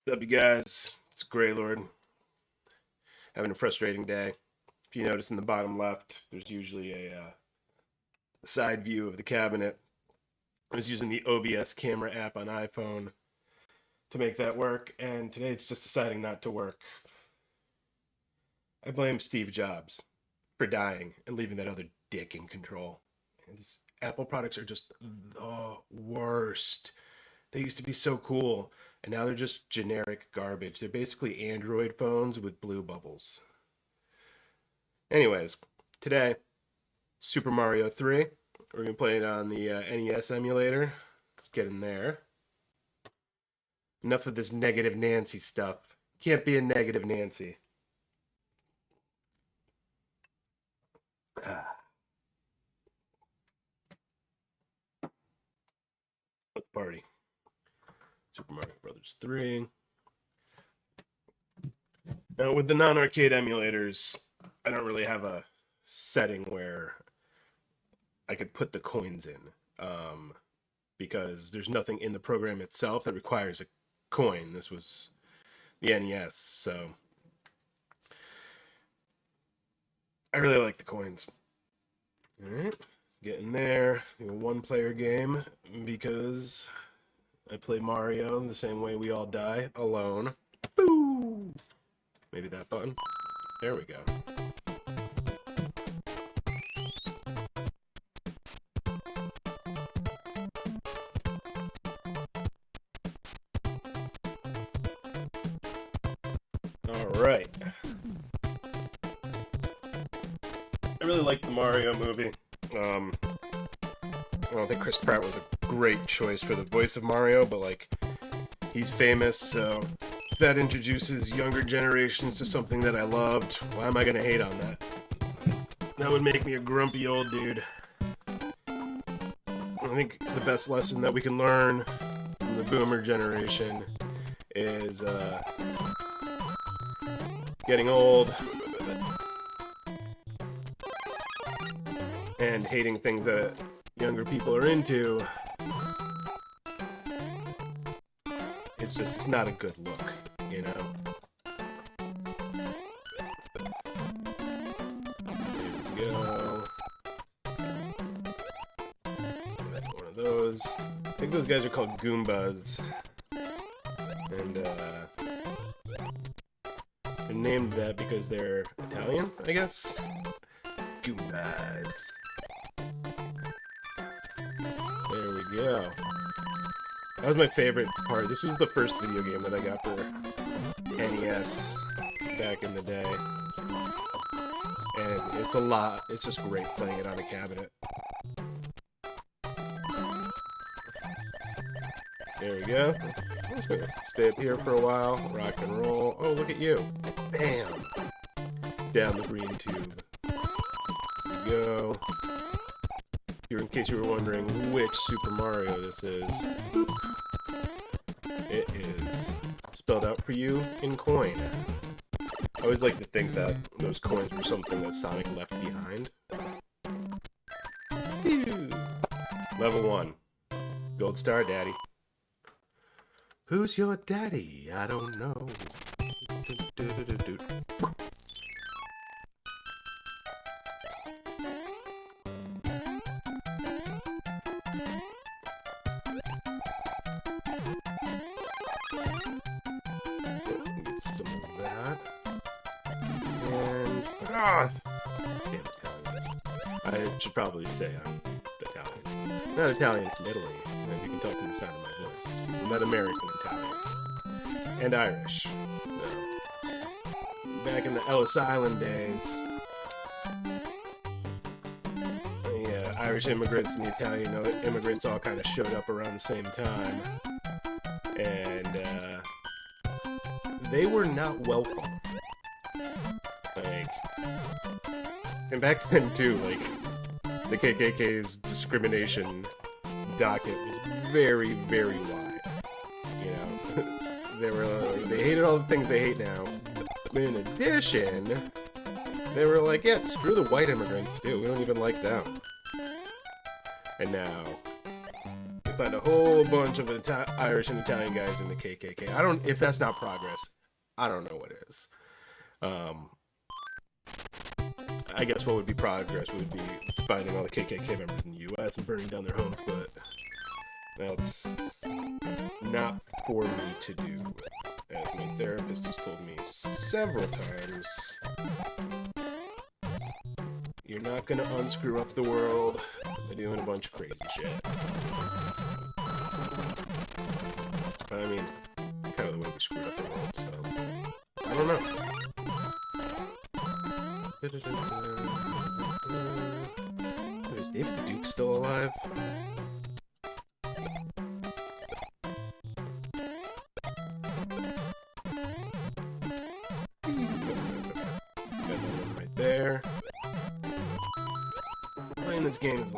What's up, you guys? It's Greylord. Having a frustrating day. If you notice in the bottom left, there's usually a side view of the cabinet. I was using the OBS camera app on iPhone to make that work, and today it's just deciding not to work. I blame Steve Jobs for dying and leaving that other dick in control. And these Apple products are just the worst. They used to be so cool, and now they're just generic garbage. They're basically Android phones with blue bubbles. Anyways, today, Super Mario 3. We're going to play it on the NES emulator. Let's get in there. Enough of this negative Nancy stuff. Can't be a negative Nancy. Let's party. Super Mario Brothers 3. Now, with the non-arcade emulators, I don't really have a setting where I could put the coins in, because there's nothing in the program itself that requires a coin. This was the NES, so I really like the coins. All right, get in there. Do a one-player game because I play Mario the same way we all die, alone. Boo! Maybe that button. There we go. Alright. I really like the Mario movie. I don't think Chris Pratt was a great choice for the voice of Mario, but like, he's famous, so if that introduces younger generations to something that I loved, why am I gonna hate on that? That would make me a grumpy old dude. I think the best lesson that we can learn from the boomer generation is getting old and hating things that younger people are into. It's not a good look, you know? Here we go. One of those. I think those guys are called Goombas. And, they're named that because they're Italian, I guess? Goombas. There we go. That was my favorite part. This was the first video game that I got for NES back in the day. And it's a lot. It's just great playing it on a cabinet. There we go. I'm just gonna stay up here for a while. Rock and roll. Oh, look at you. Bam! Down the green tube. There we go. Here, in case you were wondering which Super Mario this is, it is spelled out for you in coin. I always like to think that those coins were something that Sonic left behind. Phew. Level 1. Gold star, daddy. Who's your daddy? I don't know. Damn Italians. I should probably say I'm Italian. Not Italian from Italy, as you can tell from the sound of my voice. I'm not American Italian. And Irish. No. Back in the Ellis Island days, the Irish immigrants and the Italian immigrants all kind of showed up around the same time. And, they were not welcome. Like, and back then too, like, the KKK's discrimination docket was very, very wide. You know, they hated all the things they hate now. But in addition, they were like, yeah, screw the white immigrants too. We don't even like them. And now, You find a whole bunch of Irish and Italian guys in the KKK. I don't. If that's not progress, I don't know what is. I guess what would be progress would be finding all the KKK members in the U.S. and burning down their homes, but that's not for me to do, as my therapist has told me several times. You're not gonna unscrew up the world by doing a bunch of crazy shit. I mean, kind of the way we screwed up the world, so I don't know. Is David Duke still alive? Got another one right there. Playing this game is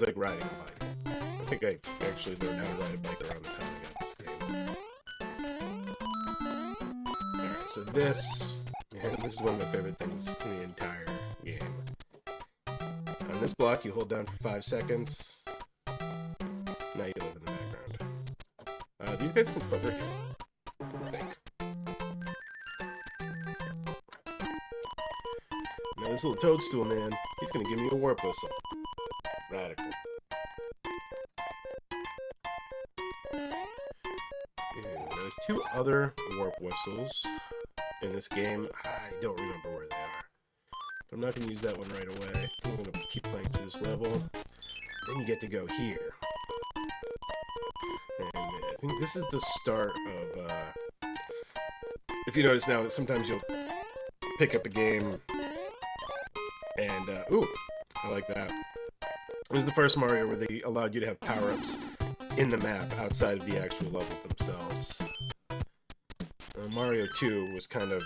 like riding a bike. I think I actually learned how to ride a bike around the time I got this game. Alright, so this is one of my favorite things in the entire game. On this block, you hold down for 5 seconds. Now you live in the background. These guys can flicker here, I think. Now this little toadstool man, he's gonna give me a warp whistle. Radical. And there's 2 other warp whistles in this game. I don't remember where they are. But I'm not going to use that one right away. I'm going to keep playing through this level. Then you get to go here. And I think this is the start of... if you notice now, sometimes you'll pick up a game and... ooh! I like that. It was the first Mario where they allowed you to have power-ups in the map outside of the actual levels themselves. Mario 2 was kind of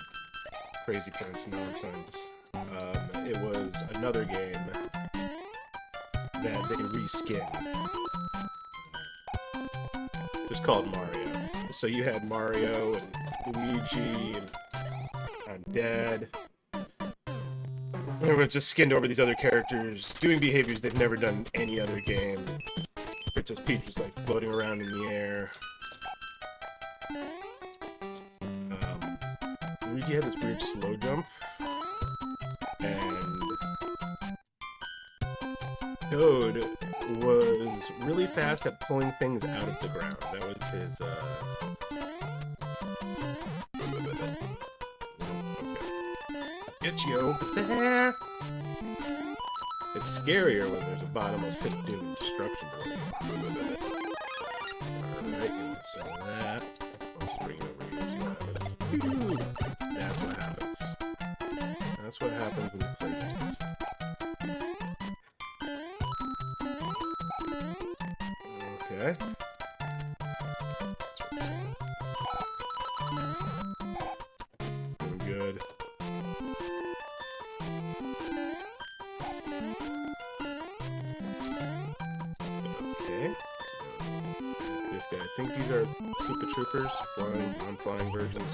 crazy pants nonsense. It was another game that they reskinned. Just called Mario. So you had Mario and Luigi and I'm Dead. Everyone just skinned over these other characters, doing behaviors they've never done in any other game. Princess Peach was like floating around in the air. Luigi had this weird slow jump. And Toad was really fast at pulling things out of the ground. That was his, Get you over there! It's scarier when there's a bottomless pit of doom and destruction board. Alright, so that. Let's bring it over here, see what happens. That's what happens. That's what happens when you play games. Okay. Doing good. Okay. This guy. I think these are Koopa Troopers, flying, non-flying versions.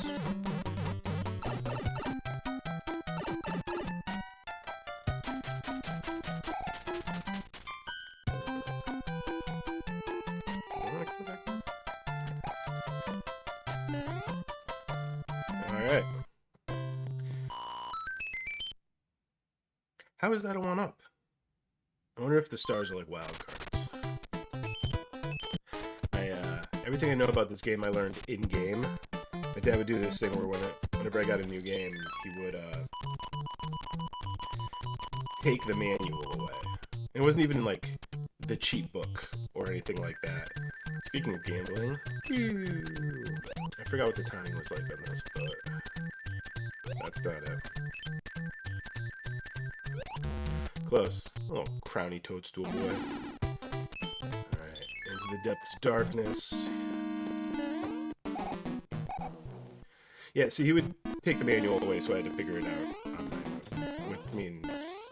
Alright. How is that a 1-up? I wonder if the stars are like wild cards. Everything I know about this game I learned in-game. My dad would do this thing where whenever I got a new game, he would take the manual away. And it wasn't even like the cheat book or anything like that. Speaking of gambling, I forgot what the timing was like on this, but that's not it. Close. Oh, crowny toadstool boy. Alright, into the depths of darkness. Yeah, see, he would take the manual away, so I had to figure it out on my own. Which means,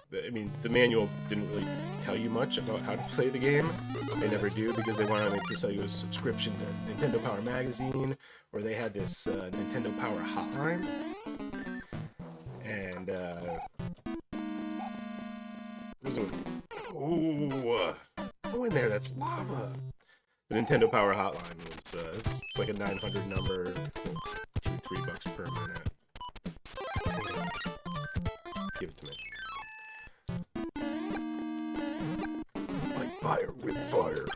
the manual didn't really tell you much about how to play the game. They never do, because they wanted to sell you a subscription to Nintendo Power Magazine, or they had this Nintendo Power hotline. And, ooh, there? That's lava. The Nintendo Power Hotline was it's like a 900 number, $2-3 per minute. Give it to me. Like fire with fire.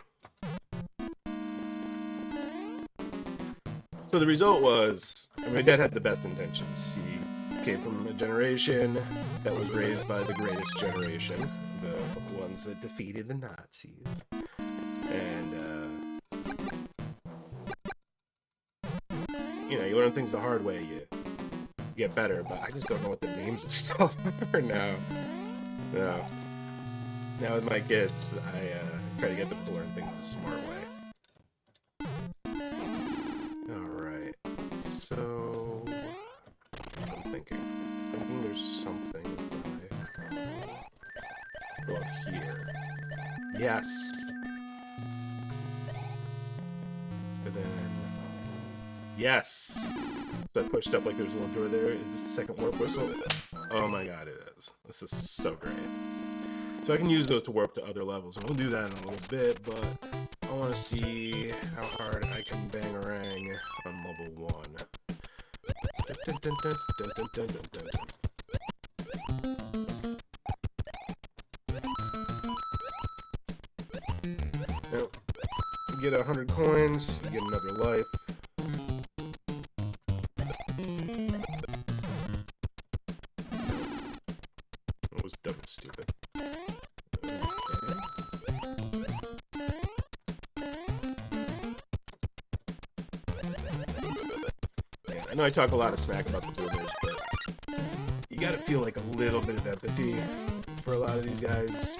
So the result was, my dad had the best intentions. He came from a generation that was raised by the greatest generation, the ones that defeated the Nazis. And, you know, you learn things the hard way, you get better, but I just don't know what the names of stuff are now. No. Now with my kids, I try to get them to learn things the smart way. Alright, so... I'm thinking there's something if I go up here. Yes! And then... Yes! So I pushed up like there's a little door there. Is this the second warp whistle? Oh my god, it is. This is so great. So I can use those to warp to other levels, and we'll do that in a little bit, but I want to see how hard I can bangarang on level 1. Dun, dun, dun, dun, dun, dun, dun, dun, dun. Now, you get 100 coins, you get another life. That was dumb and stupid. I know I talk a lot of smack about the boomers, but you gotta feel like a little bit of empathy for a lot of these guys,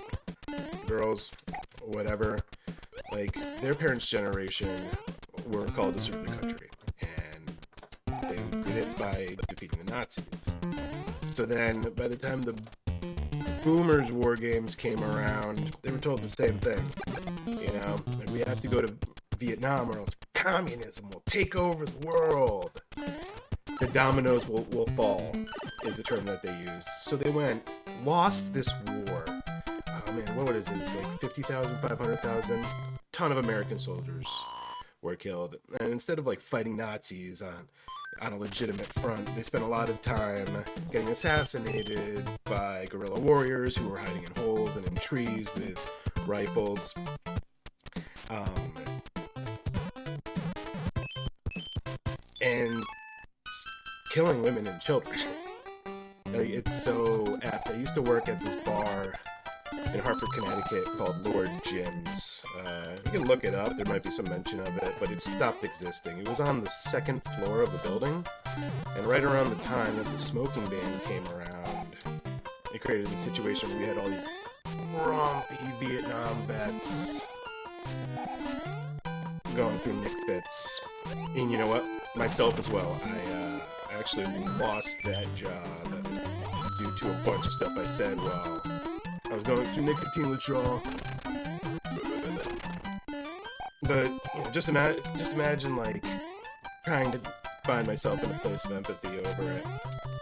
girls, whatever. Like, their parents' generation were called to serve the country, and they did it by defeating the Nazis. So then, by the time the boomers' war games came around, they were told the same thing. You know, like, we have to go to Vietnam or else communism will take over the world. The dominoes will fall, is the term that they use. So they lost this war. Oh man, what is it? It's like 50,000, 500,000. Ton of American soldiers were killed. And instead of like fighting Nazis on a legitimate front, they spent a lot of time getting assassinated by guerrilla warriors who were hiding in holes and in trees with rifles. And killing women and children. Like, it's so apt. I used to work at this bar in Hartford, Connecticut called Lord Jim's. You can look it up, there might be some mention of it, but it stopped existing. It was on the second floor of the building, and right around the time that the smoking ban came around, it created a situation where we had all these grumpy Vietnam vets going through Nick fits. And you know what? Myself as well. I actually lost that job due to a bunch of stuff I said while I was going through nicotine withdrawal. But you know, just imagine like trying to find myself in a place of empathy over it.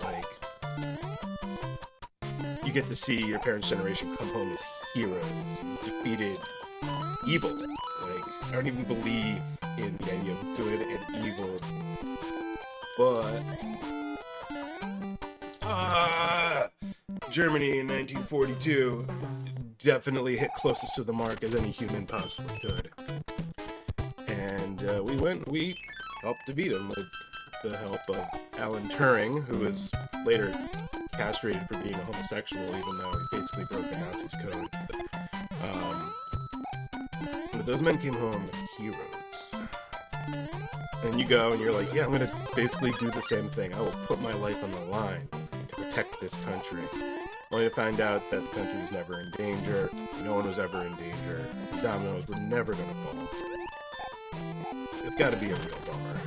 Like, you get to see your parents' generation come home as heroes, defeated evil. Like, I don't even believe in the idea of good and evil, but Germany in 1942 definitely hit closest to the mark as any human possibly could. And we helped defeat him with the help of Alan Turing, who was later castrated for being a homosexual, even though he basically broke the Nazis' code. But those men came home heroes. And you go and you're like, yeah, I'm gonna basically do the same thing. I will put my life on the line to protect this country. Only to find out that the country was never in danger, no one was ever in danger, the dominoes were never gonna fall. It's gotta be a real bummer.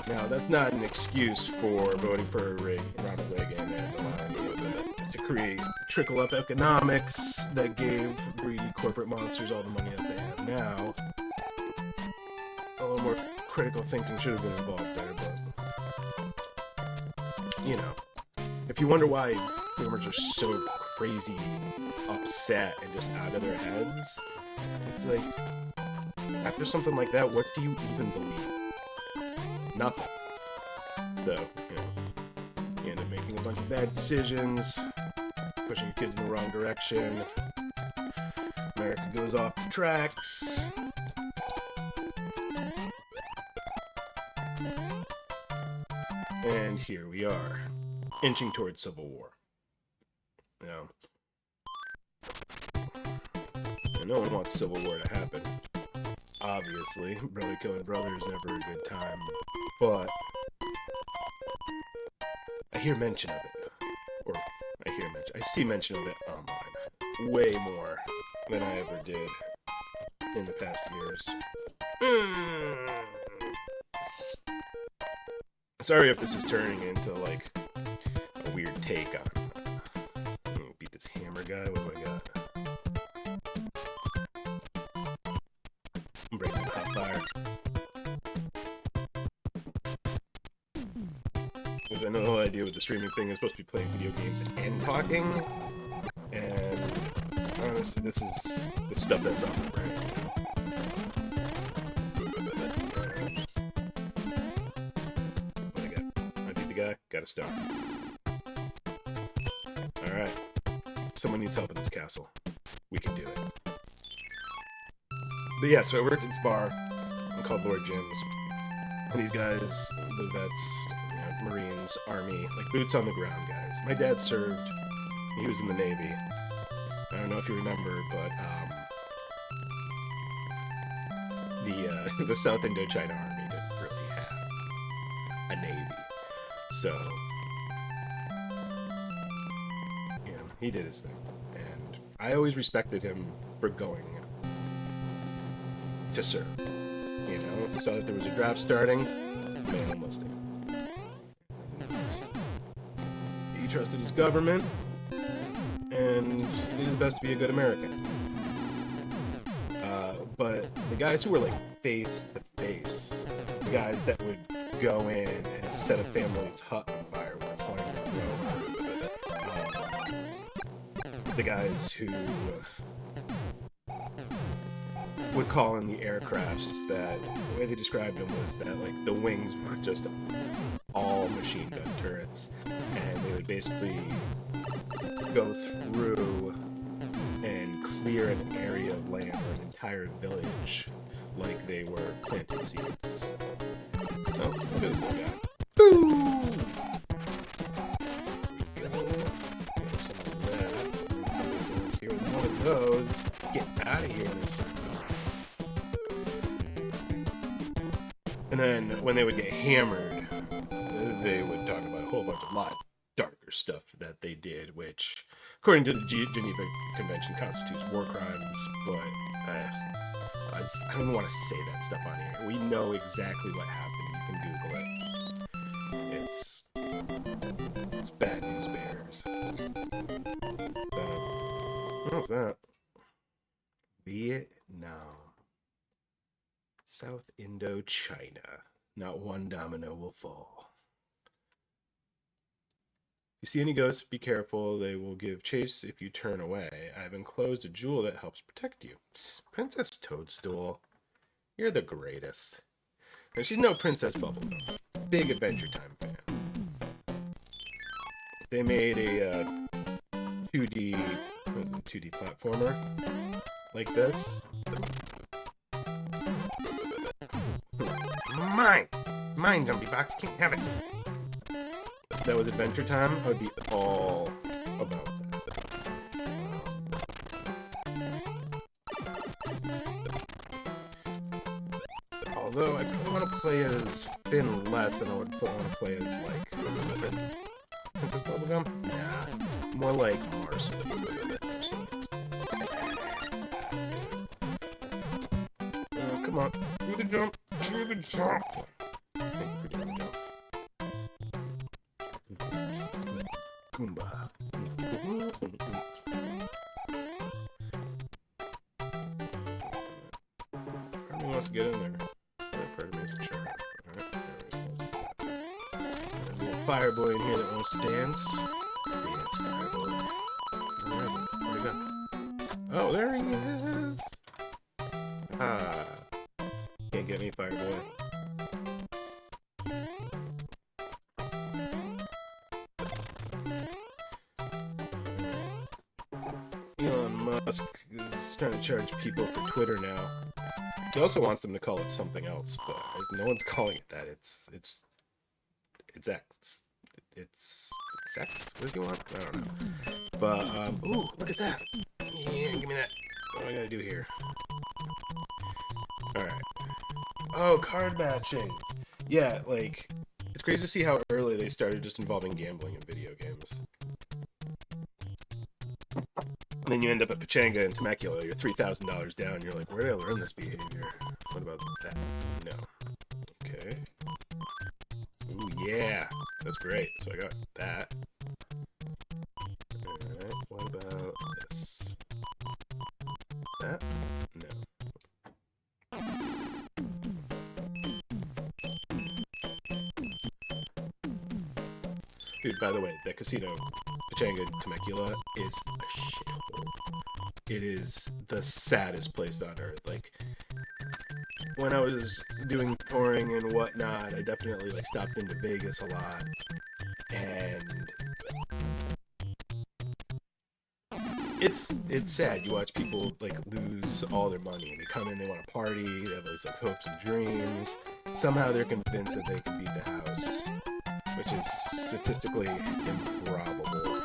Now, that's not an excuse for voting for Ronald Reagan and allowing to create trickle-up economics that gave greedy corporate monsters all the money that they have now. A little more critical thinking should have been involved there, but, you know, if you wonder why performers are so crazy upset and just out of their heads. It's like, after something like that, what do you even believe? Nothing. So, you know, you end up making a bunch of bad decisions, pushing your kids in the wrong direction. America goes off the tracks. And here we are, inching towards civil war. Yeah. And no one wants civil war to happen. Obviously, brother killing brother is never a good time. But I hear mention of it. Or I see mention of it online. Way more than I ever did in the past years. Sorry if this is turning into, like, a weird take on... beat this hammer guy. What do I got? I'm breaking the hot fire. Because I have no idea what the streaming thing is supposed to be playing video games and talking. And honestly, this is the stuff that's on the brain. Got a star. Alright. Someone needs help in this castle. We can do it. But yeah, so I worked at this bar called Lord Jim's. And these guys, the vets, you know, Marines, Army, like boots on the ground guys. My dad served. He was in the Navy. I don't know if you remember, but the South Indochina Army didn't really have a Navy. So, you know, he did his thing. And I always respected him for going to serve. You know, he saw that there was a draft starting, man enlisted. He trusted his government, and he did his best to be a good American. But the guys who were like face to face, the guys that would go in and set a family's hut on fire with a flamethrower. The guys who would call in the aircrafts that, the way they described them was that like the wings were just all machine gun turrets, and they would basically go through and clear an area of land or an entire village like they were planting seeds. Oh, look at this little guy. Boom! Here with one of those. Get out of here. And then when they would get hammered, they would talk about a whole bunch of lot darker stuff that they did, which, according to the Geneva Convention, constitutes war crimes, but I don't even want to say that stuff on here. We know exactly what happened. You can Google it. It's bad news bears. What's that? Vietnam. South Indochina. Not one domino will fall. If you see any ghosts, be careful. They will give chase if you turn away. I've enclosed a jewel that helps protect you. Princess Toadstool. You're the greatest. Now, she's no Princess Bubblegum. Big Adventure Time fan. They made a 2D platformer like this. Mine, Jumpy Box. Can't have it. If that was Adventure Time, I would be all about that. Although I probably want to play as Finn less than I would want to play as, like, Princess Bubblegum? Nah, more like Mars. Oh, come on. Do the jump. Do the jump. Thank you for doing the jump. Goomba. Part of me wants to get in there. Part of me isn't sure. Alright, there we go. There's a little fire boy in here that wants to dance. Dance Alright, well, where'd he go? Oh, there he is! Ah. Can't get me, Fireboy. Elon Musk is trying to charge people for Twitter now. He also wants them to call it something else, but no one's calling it that. It's X. It's X? What does he want? I don't know. But, ooh, look at that. Yeah, give me that. What do I gotta do here? Alright. Oh, card matching. Yeah, like, it's crazy to see how early they started just involving gambling in video games. And then you end up at Pachanga and Temecula, you're $3,000 down, you're like, where did I learn this behavior? What about that? No. Okay. Ooh, yeah. That's great. So I got that. Alright, what about this? That? No. Dude, by the way, that casino, Pachanga Temecula, is a shithole. It is the saddest place on earth. Like, when I was doing touring and whatnot, I definitely, like, stopped into Vegas a lot. And it's sad. You watch people, like, lose all their money. They come in, they want to party, they have these, like, hopes and dreams. Somehow they're convinced that they can beat the house, which is statistically improbable.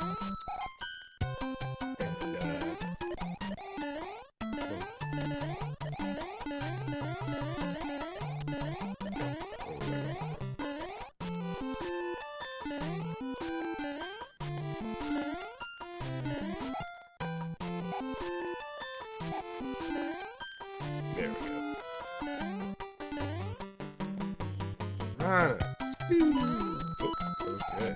There we go. Nice. Oh, okay.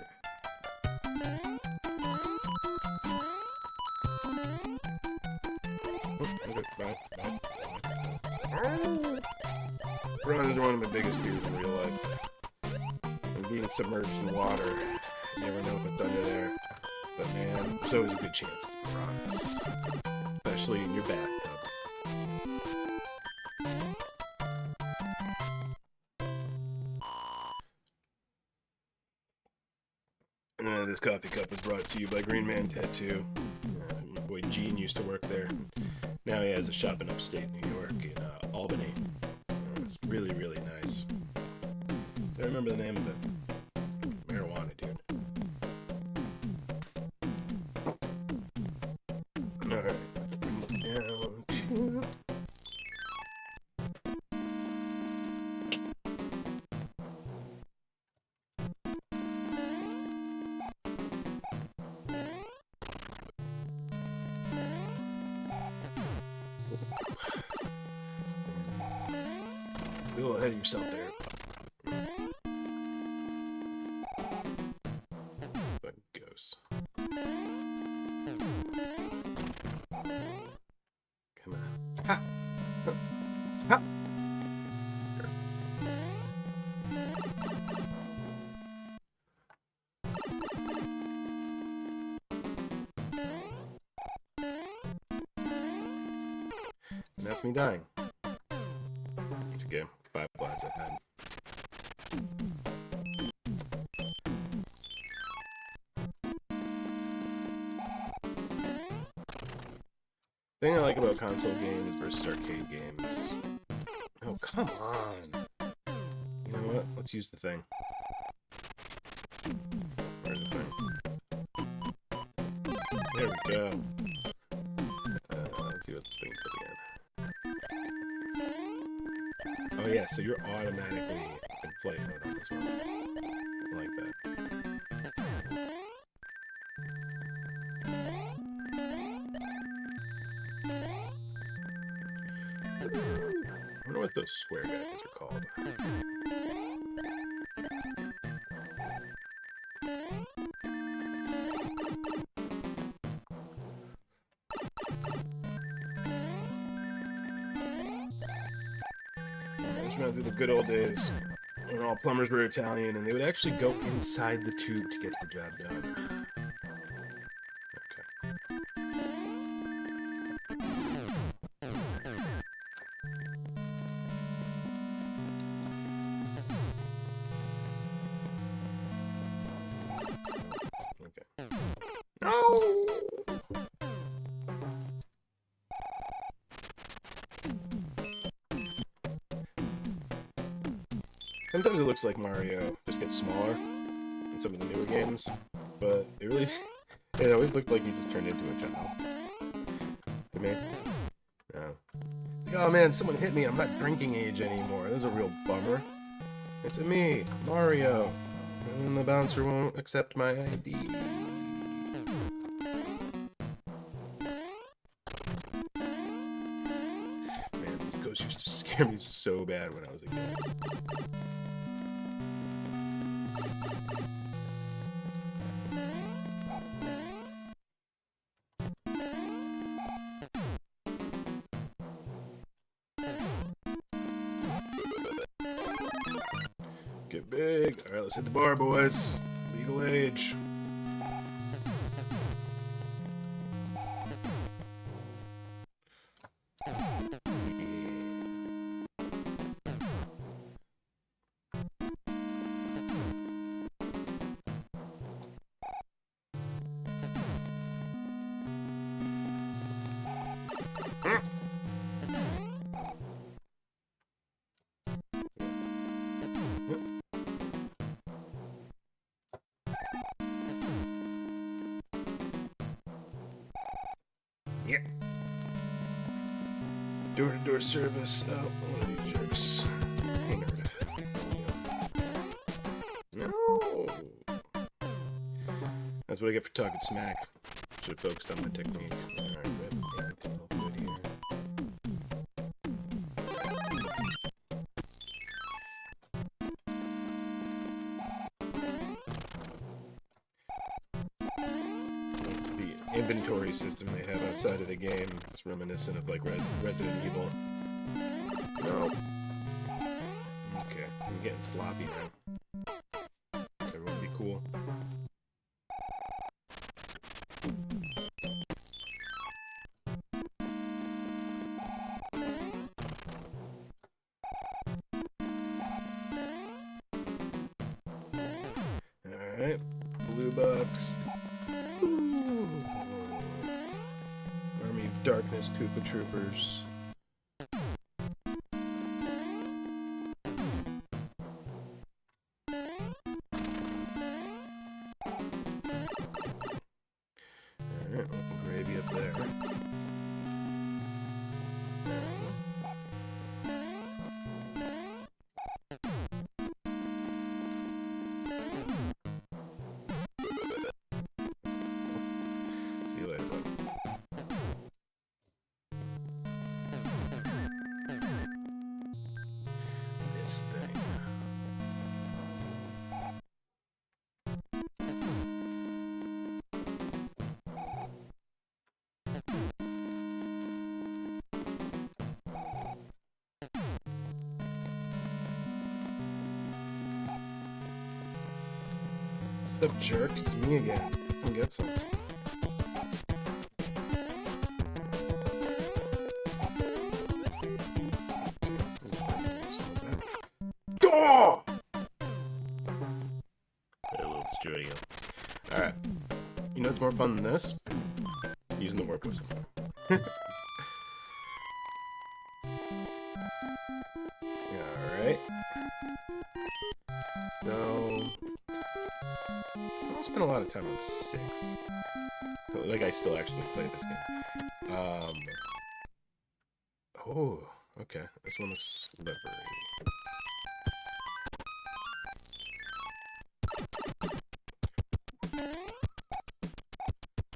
Runs are one of my biggest fears in real life. And being submerged in water, you never know if it's under there. But man, there's always a good chance it's piranhas. Especially in your bathtub. This coffee cup was brought to you by Green Man Tattoo. My boy Gene used to work there. Now he has a shop in upstate New York in Albany. It's really, really nice. I remember the name of it. Marijuana, dude. Alright. Down to... Be a little ahead of yourself there. But ghosts. Come on. Ha! Ha! And that's me dying. It's okay. 5 lives I've had. The thing I like about console games versus arcade games... Oh, come on! You know what? Let's use the thing. Where's the thing? There we go. Let's see what this thing does again. Oh yeah, so you're automatically in flight mode on this one. I like that. I wonder what those square guys are called. Through the good old days when all plumbers were Italian and they would actually go inside the tube to get the job done. Okay. No! Sometimes it looks like Mario just gets smaller in some of the newer games, but it always looked like he just turned into a child. To me. No. Like, oh man, someone hit me, I'm not drinking age anymore. This is a real bummer. It's me, Mario. And the bouncer won't accept my ID. Man, these ghosts used to scare me so bad when I was a kid. Get big. Alright, let's hit the bar, boys. Legal age. Yeah. Door-to-door service. Oh, one of these jerks. Hammered. No! That's what I get for talking smack. Should have focused on my technique. Alright, good here. The inventory system they have outside of the game is reminiscent of like Resident Evil. No. Okay, I'm getting sloppy now. Everyone be cool. Alright, blue box. Ooh. Army of Darkness Koopa Troopers. Alright, open gravy up there. See you later, bud. This thing. What's up, jerk? It's me again. Come get some. Oh! I will destroy you. Alright. You know what's more fun than this? Using the warp whistle. Alright. So... I don't spend a lot of time on 6. Like, I still actually play this game. Oh, okay. This one looks slippery.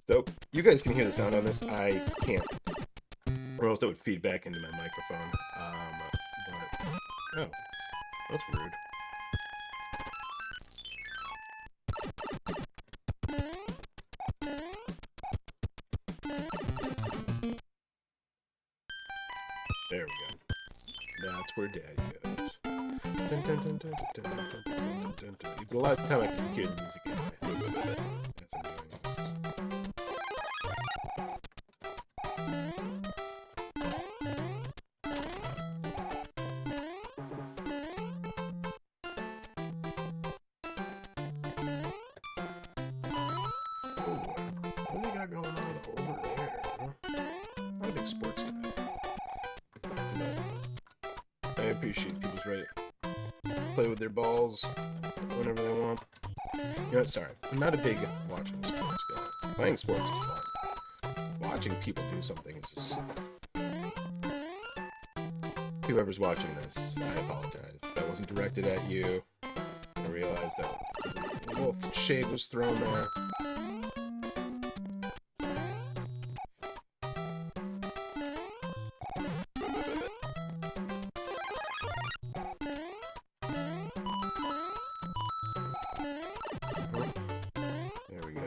So, you guys can hear the sound on this. I can't. Or else it would feed back into my microphone. But, oh. That's rude. There we go. That's where Daddy goes. Dun, dun, dun, dun, dun, dun, dun, dun, dun, dun. But a lot of time I can hear the music anyway. That's what I'm doing. play with their balls whenever they want. You know what, sorry, I'm not a big watching sports guy. Playing sports is fun. Watching people do something is just... Whoever's watching this, I apologize. That wasn't directed at you. I realized that a little shade was thrown there. There we go.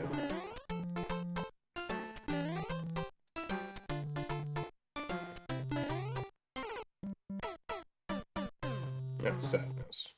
Yeah, sadness.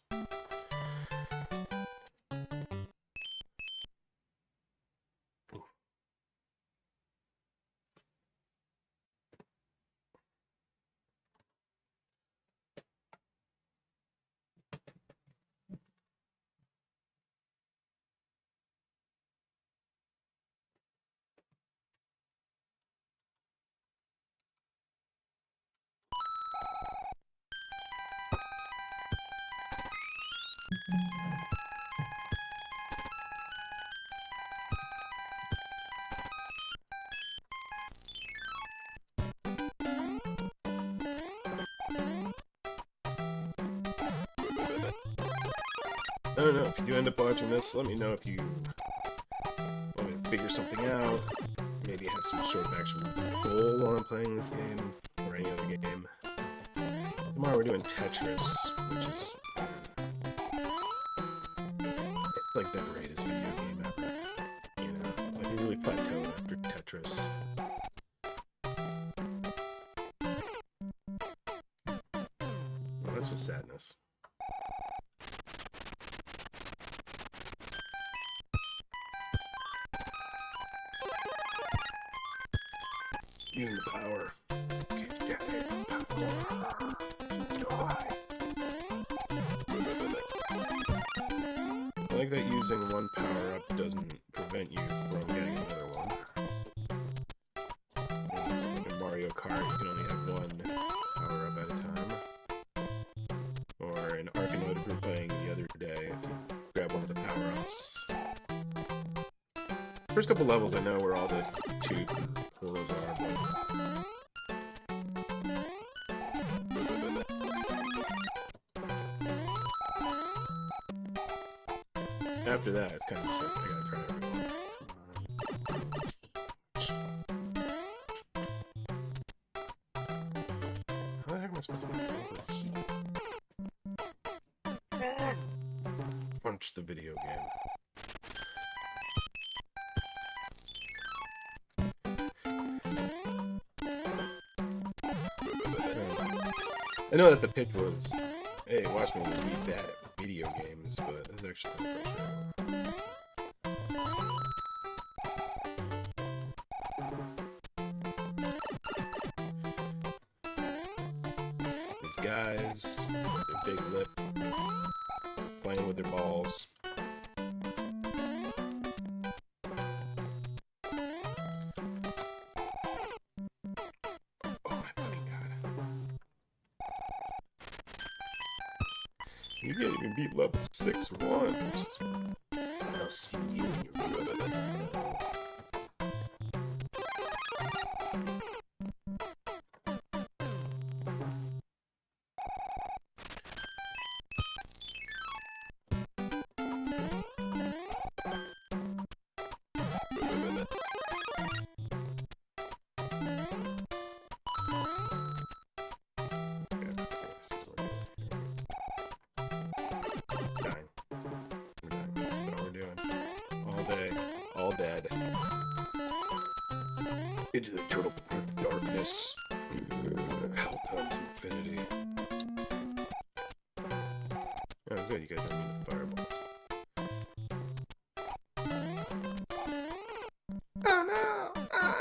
I don't know, if you do end up watching this, let me know if you want me to figure something out, maybe have some sort of actual goal while I'm playing this game, or any other game. Tomorrow we're doing Tetris, which is... it's like the greatest video game ever. You know, like we really plateaued after Tetris. Well, that's just sadness. Using the power. Keep getting power. Die. I like that using one power-up doesn't prevent you from getting another one. It's like in Mario Kart, you can only have one power-up at a time. Or in Arkanoid, if we were playing the other day, if you grab one of the power-ups. First couple levels I know where all the tube hurdles are, but... after that, it's kind of just like, I gotta try everyone. How the heck am I supposed to get over here? Punch the video game. I know that the pitch was, hey, watch me be bad at video games, but that's actually kind of frustrating. These guys, with their big lip, playing with their balls. You can't even beat level 6 once. I'll see you when you're good. All dead. Into the turtle darkness. Hell comes infinity. Oh, good, you guys don't need the fireballs. Oh no! Ah!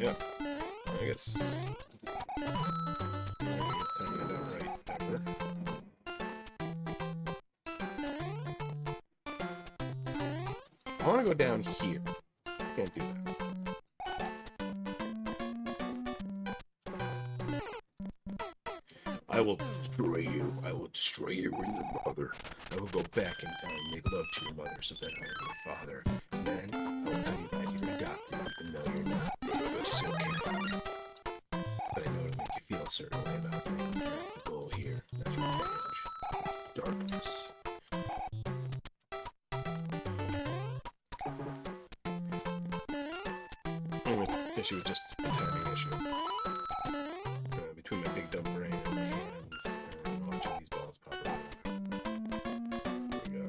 Yeah. I guess. Turning it out right ever. I want to go down here. Can't do that. I will destroy you. I will destroy you and your mother. I will go back in time and make love to your mother so that I am your father. And then I will tell you that you're adopted, even though you're not. Which is okay. But I know it'll make you feel a certain way about things. That's the goal here. That's revenge. Darkness. Issue was just a timing issue. Between my big dumb brain and my hands and watching these balls pop around. There we go.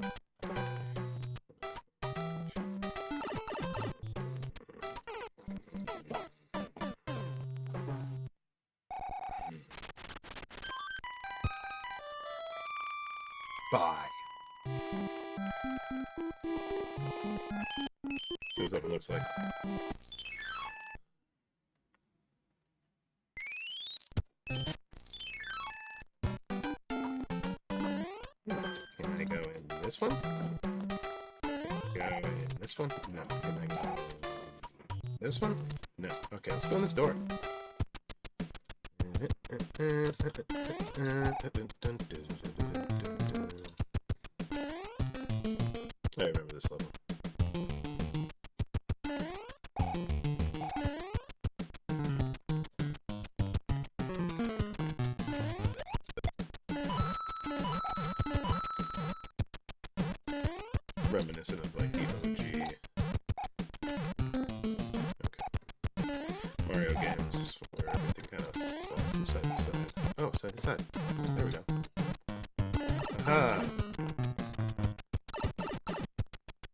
Bye. Seems like it looks like. Can I go in this one? Go in this one? No. Can I go in this one? No. Okay, let's go in this door. I remember this level. Reminiscent of like the OG. Okay. Mario games where everything kind of falls from side to side. Oh, side to side. There we go. Aha!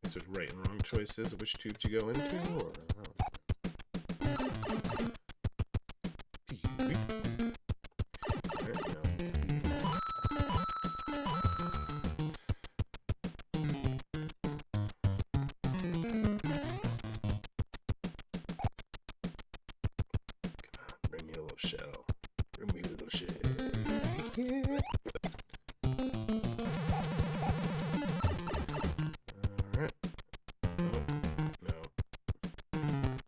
Guess there's right and wrong choices of which tube to go into, or shell. Bring me a little shell. Yeah. Alright. Oh, no.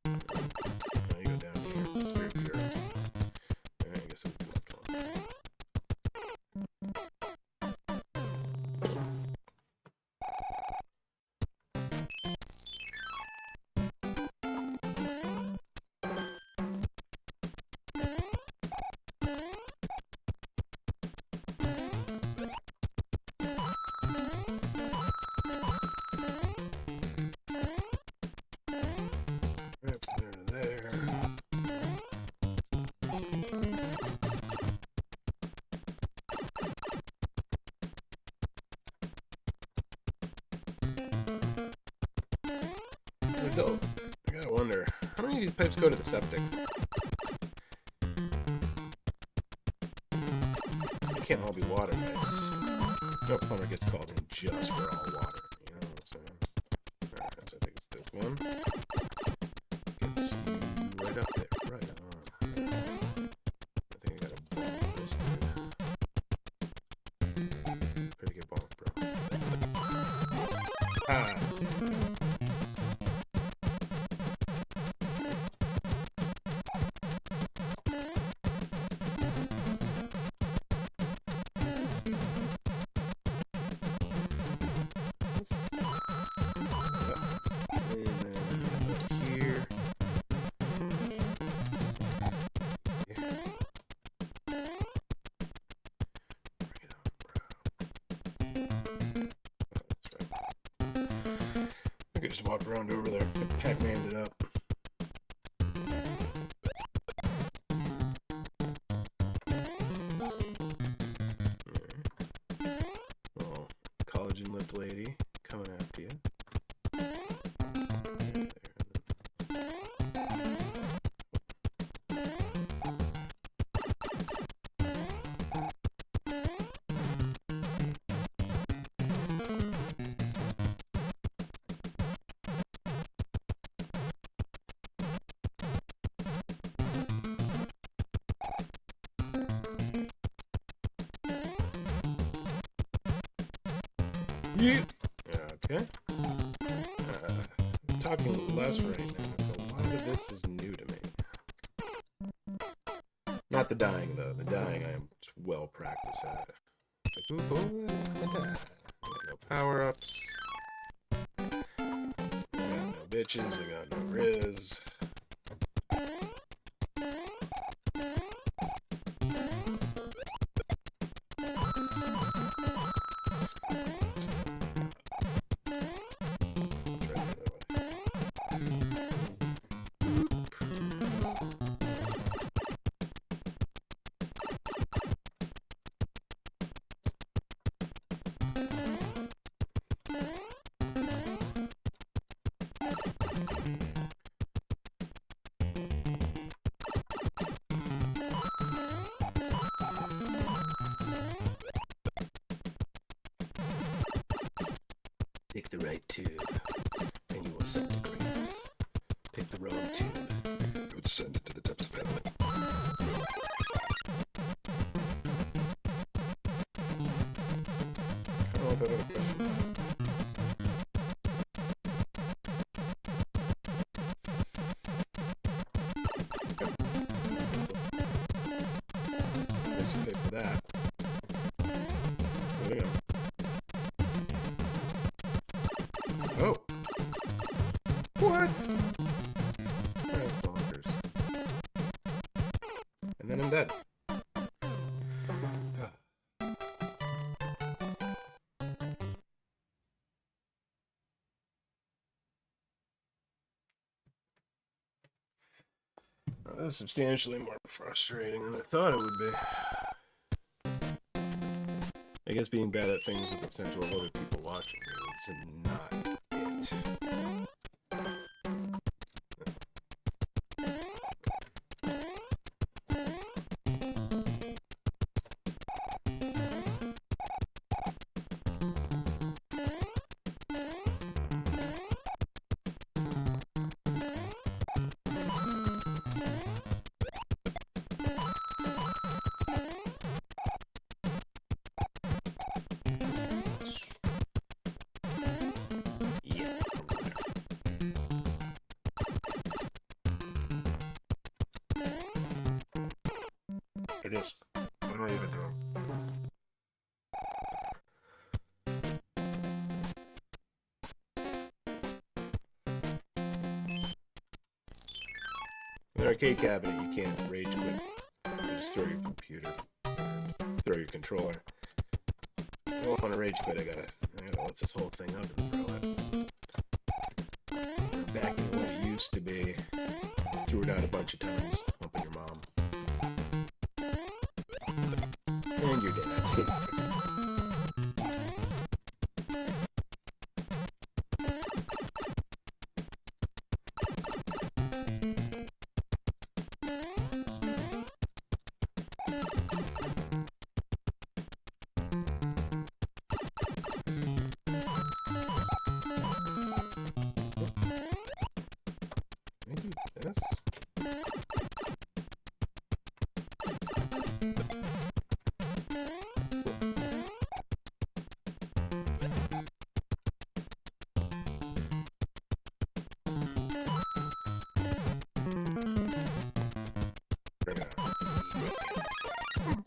Now you go down here. It's very pure. I guess it's the left one. I gotta wonder, how many of these pipes go to the septic? They can't all be water pipes. No plumber gets called in just for all water. You know what I'm saying? Alright, so I think it's this one. Gets you right up there. Right on. I think I got a bonk this time. Pretty good bonk, bro. Ah! Just walked around over there, Pac-Man'd it up. Oh, collagen lipped lady coming after you. Okay. I'm talking less right now, because a lot of this is new to me. Not the dying, though. The dying I am well practiced at. Like, ooh, I got no power-ups. I got no bitches. I got no riz. Pick the right tube, and you will ascend to greatness. Pick the wrong tube, you will descend into the depths of hell. I don't know if I have a question. There's a pick for that. Moving on. Oh! What? That's bonkers. And then I'm dead. Well, that was substantially more frustrating than I thought it would be. I guess being bad at things with the potential of other people watching is not it. What am I even doing? In an arcade cabinet, you can't rage quit. You just throw your computer, throw your controller. I don't want to rage quit. I gotta lift this whole thing up and throw it. Back to what it used to be. Threw it out a bunch of times, humping your mom. And you're dead. Maybe this?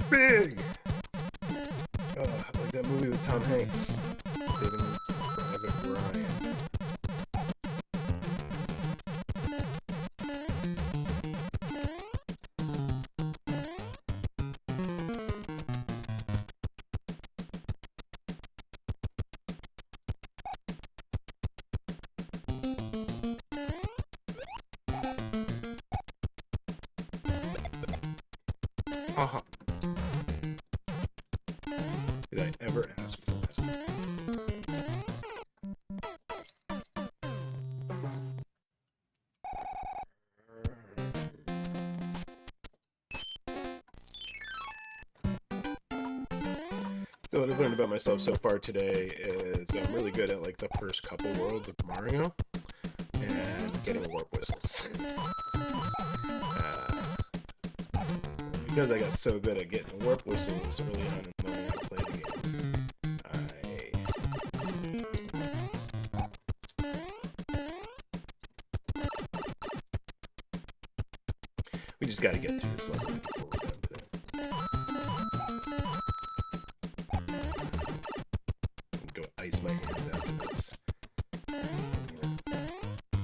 Big! Like that movie with Tom Hanks. Saving Private Ryan. Haha. Did I ever ask for that? So what I've learned about myself so far today is I'm really good at like the first couple worlds of Mario and getting warp whistles. Because I got so good at getting warp whistles early on and learning how to play the game, We just gotta get through this level before we're done today. Go ice my hands after this.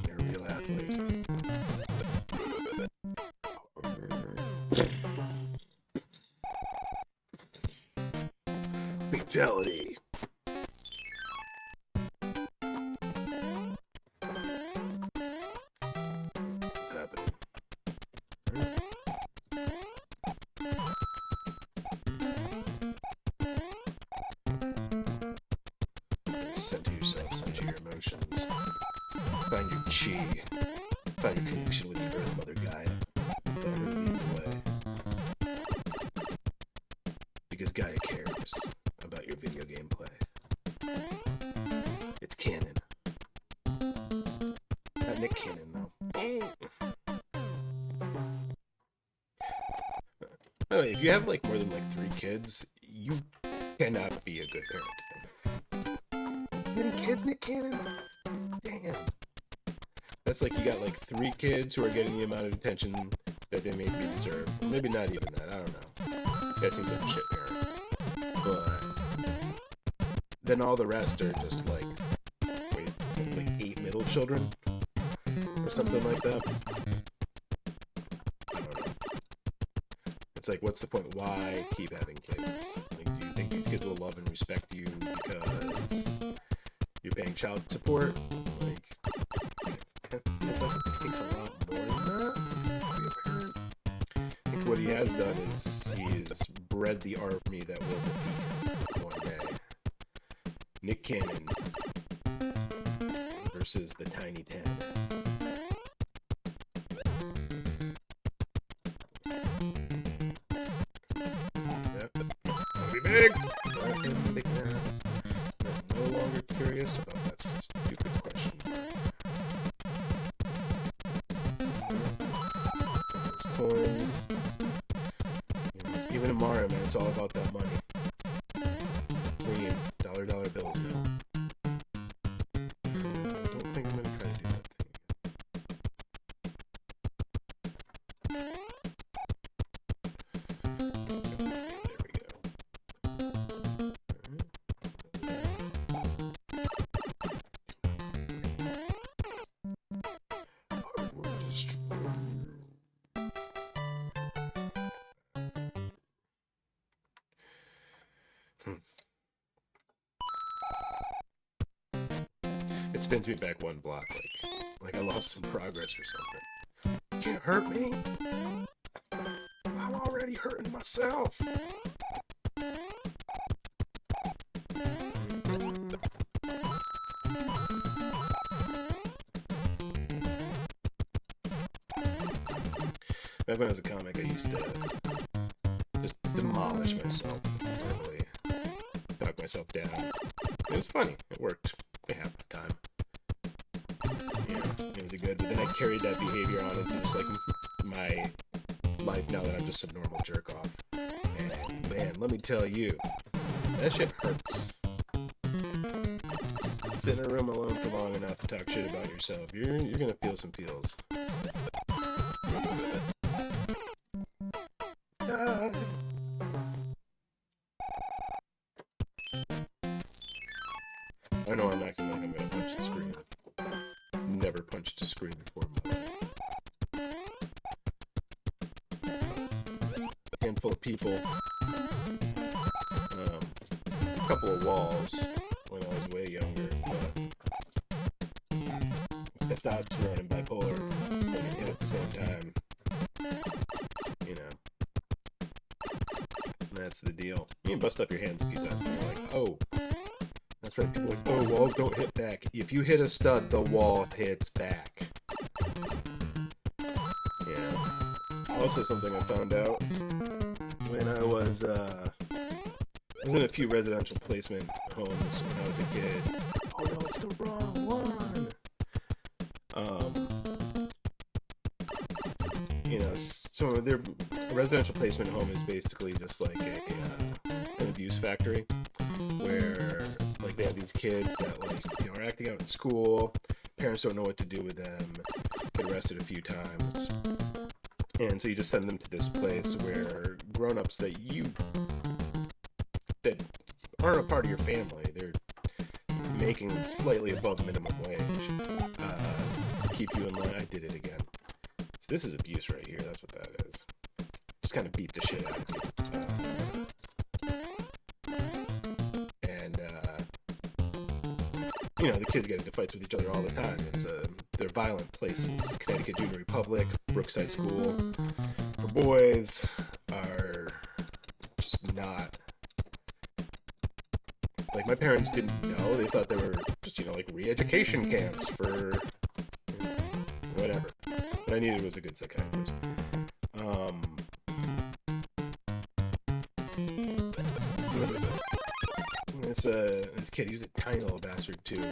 You're a real athlete. Fatality. What's happening? Center yourself, center your emotions. Find your chi. Find your connection with the Earth Mother Gaia. Don't ever lead the way. Because Gaia cares about your video game play. It's canon. Not Nick Cannon, though. By the way, if you have like more than like 3 kids, you cannot be a good parent. Any kids, Nick Cannon? Damn. That's like you got like 3 kids who are getting the amount of attention that they maybe deserve. Maybe not even that, I don't know. That seems like a shit parent. But then all the rest are just like, wait, like 8 middle children? Or something like that. I don't know. It's like, what's the point? Why keep having kids? Like, do you think these kids will love and respect you because you're paying child support? Like, it's like it takes a lot more than that to be a parent. I think what he has done is he's bred the army that will defeat him one day. Nick Cannon versus the Tiny 10. Big. Big now. I'm no longer curious about that stupid question. Those coins. Even in Mario, man, it's all about that money. Cream, dollar bills now. I don't think I'm gonna try to do that thing again. It spins me back 1 block, like I lost some progress or something. You can't hurt me. I'm already hurting myself. Back when I was a comic, I used to just demolish myself, literally knock myself down. It was funny. It worked half the time. Yeah, it was good. But then I carried that behavior on into just like my life now that I'm just a normal jerk off. And man, let me tell you, that shit hurts. Sit in a room alone for long enough to talk shit about yourself. You're gonna feel some feels. I know I'm acting like I'm gonna punch the screen. Never punched a screen before in my life. Handful of people. A couple of walls when I was way younger. But testosterone and bipolar when it hit at the same time. You know. That's the deal. You can bust up your hands a few times and you're like, oh. That's right, people are like, oh, walls don't hit back. If you hit a stud, the wall hits back. Yeah. Also something I found out when I was in a few residential placement homes when I was a kid. Oh no, it's the wrong one! You know, so their residential placement home is basically just like an abuse factory where like they have these kids that like, you know, are acting out in school, parents don't know what to do with them, get arrested a few times, And so you just send them to this place where grown-ups that aren't a part of your family, they're making slightly above minimum wage, keep you in line. I did it again. So this is abuse right here. That's what that is. Just kind of beat the shit out of you. The kids get into fights with each other all the time. They're violent places. Connecticut Junior Republic, Brookside School for boys are just not. Like, my parents didn't know. They thought they were just, like re-education camps for whatever. What I needed was a good psychiatrist. This kid, he was a tiny little bastard too.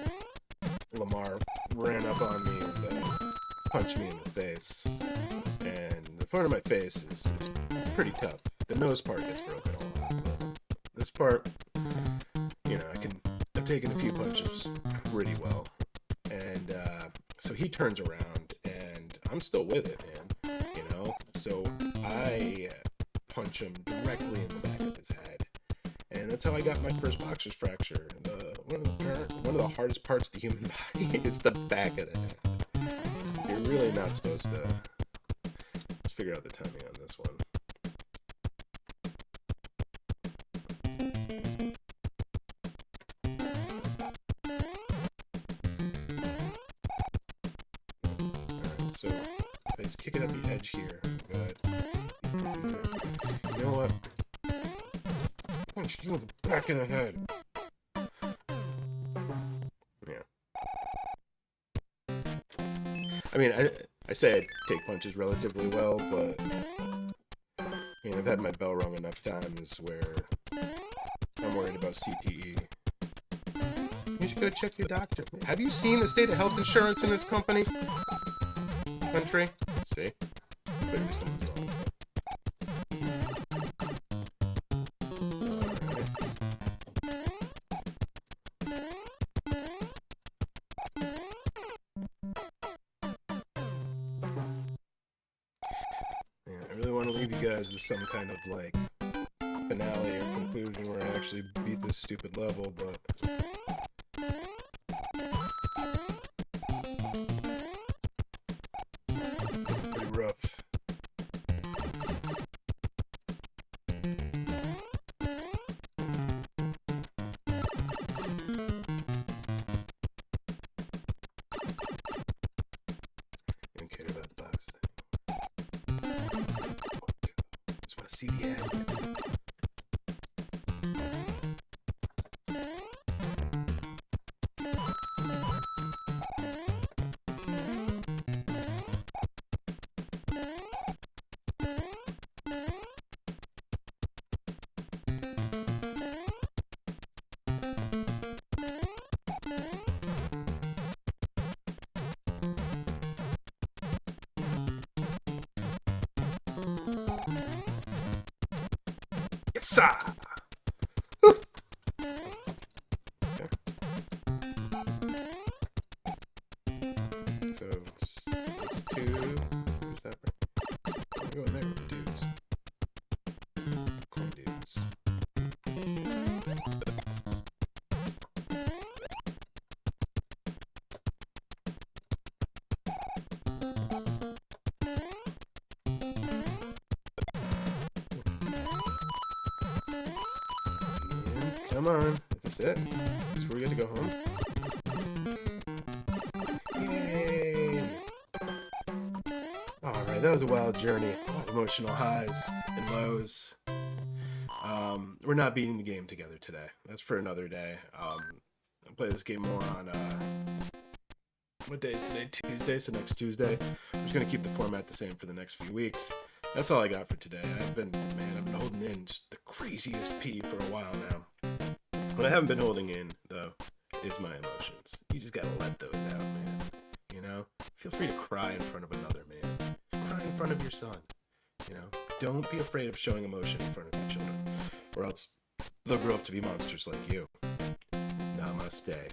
Lamar ran up on me and punched me in the face. And the front of my face is pretty tough. The nose part gets broken a lot. This part, I've taken a few punches pretty well. And so he turns around and I'm still with it, man. So I punch him directly in the back of his head. And that's how I got my first boxer's fracture. One of the hardest parts of the human body is the back of the head. You're really not supposed to. Let's figure out the timing on this one. Alright, so if I just kick it at the edge here. Good. You know what? Punch you in the back of the head. Yeah. I mean, I say I take punches relatively well, but I've had my bell rung enough times where I'm worried about CPE. You should go check your doctor. Have you seen the state of health insurance in this country? See? Clearly something's wrong. With some kind of finale or conclusion where I actually beat this stupid level, but pretty rough. Don't care about the box thing. See the end. Yes, sir. Okay. So just those two. Where's that? Go in there, dudes. Cool dudes. Come on. Is this it? Is this where we get to go home? Yay! Alright, that was a wild journey. Emotional highs and lows. We're not beating the game together today. That's for another day. I'll play this game more on, what day is today? Tuesday, so next Tuesday. I'm just going to keep the format the same for the next few weeks. That's all I got for today. I've been holding in just the craziest pee for a while now. What I haven't been holding in, though, is my emotions. You just gotta let those out, man. Feel free to cry in front of another man. Cry in front of your son. Don't be afraid of showing emotion in front of your children, or else they'll grow up to be monsters like you. Namaste.